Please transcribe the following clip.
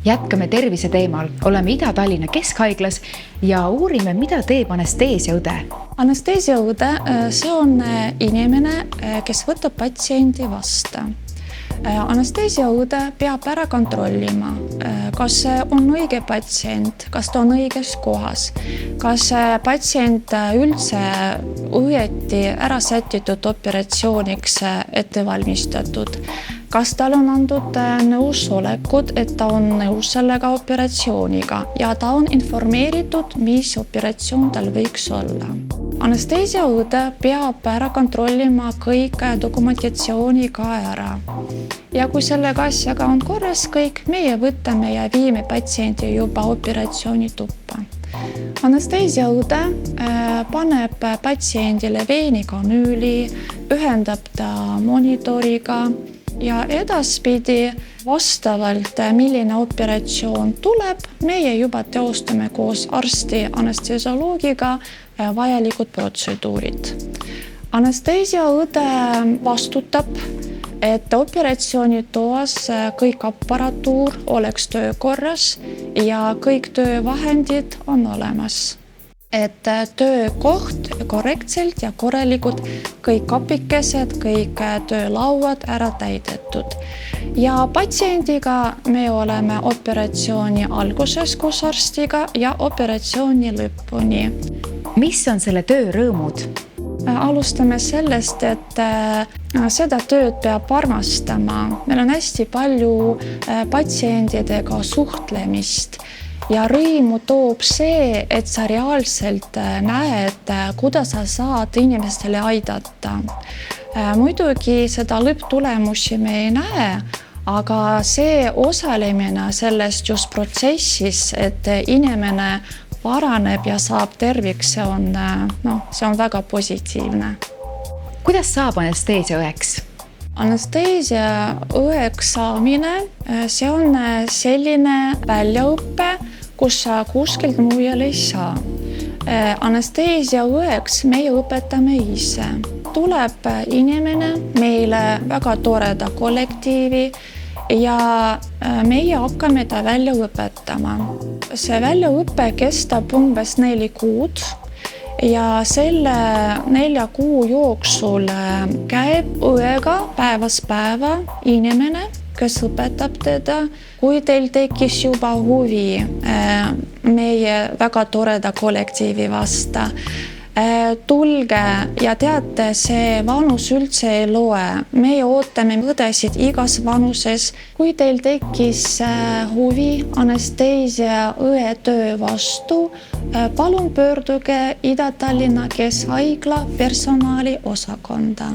Jätkame tervise teemal. Oleme Ida-Tallinna Keskhaiglas ja uurime, mida teeb anesteesiaõde. Anesteesiaõde, see on inimene, kes võtab patsiendi vastu. Anesteesiaõde peab ära kontrollima, kas on õige patsient, kas ta on õiges kohas, kas patsient üldse õieti ära sätitud operatsiooniks ette valmistatud, kas tal on antud nõusolekud, et ta on nõus sellega operatsiooniga ja ta on informeeritud, mis operatsioon tal võiks olla. Anesteesiaõde peab ära kontrollima kõik dokumentatsiooni ka ära. Ja kui sellega asjaga on korras kõik, meie võtame ja viime patsiendi juba operatsiooni tuppa. Anesteesiaõde paneb patsiendile veenikanüüli, ühendab ta monitoriga ja edaspidi vastavalt, milline operatsioon tuleb, meie juba teostame koos arsti anesteesioloogiga vajalikud protseduurid. Anesteesiaõde vastutab, et operatsioonitoas kõik aparatuur oleks töökorras ja kõik töövahendid on olemas. Et töökoht korrektselt ja korralikult kõik kapikesed, kõik töölauad ära täidetud. Ja patsiendiga me oleme operatsiooni alguses koos arstiga ja operatsiooni lõpuni. Mis on selle töö rõõmud? Alustame sellest, et seda tööd peab armastama. Meil on hästi palju patsientidega suhtlemist. Ja rõõmu toob see, et sa reaalselt näed, kuidas sa saad inimestele aidata. Muidugi seda lõpptulemusi me ei näe, aga see osalemine sellest just protsessis, et inimene paraneb ja saab terviks, see on väga positiivne. Kuidas saab anesteesiaõeks? Anesteesiaõeks saamine, see on selline väljaõppe, kus sa kuskilt mujal ei saa. Anesteesiaõeks meie õpetame ise. Tuleb inimene meile väga toreda kollektiivi ja meie hakkame ta välja õpetama. See väljaõpe kestab umbes 4 kuud. Ja selle 4 kuu jooksul käib õega päevast päeva inimene, kes õpetab teda. Kui teil tekkis juba huvi meie väga toreda kollektiivi vastu, tulge ja teate, see vanus üldse ei loe. Meie ootame õdesid igas vanuses. Kui teil tekkis huvi anesteesiaõe töö vastu, palun pöörduge Ida-Tallinna Keskhaigla personali osakonda.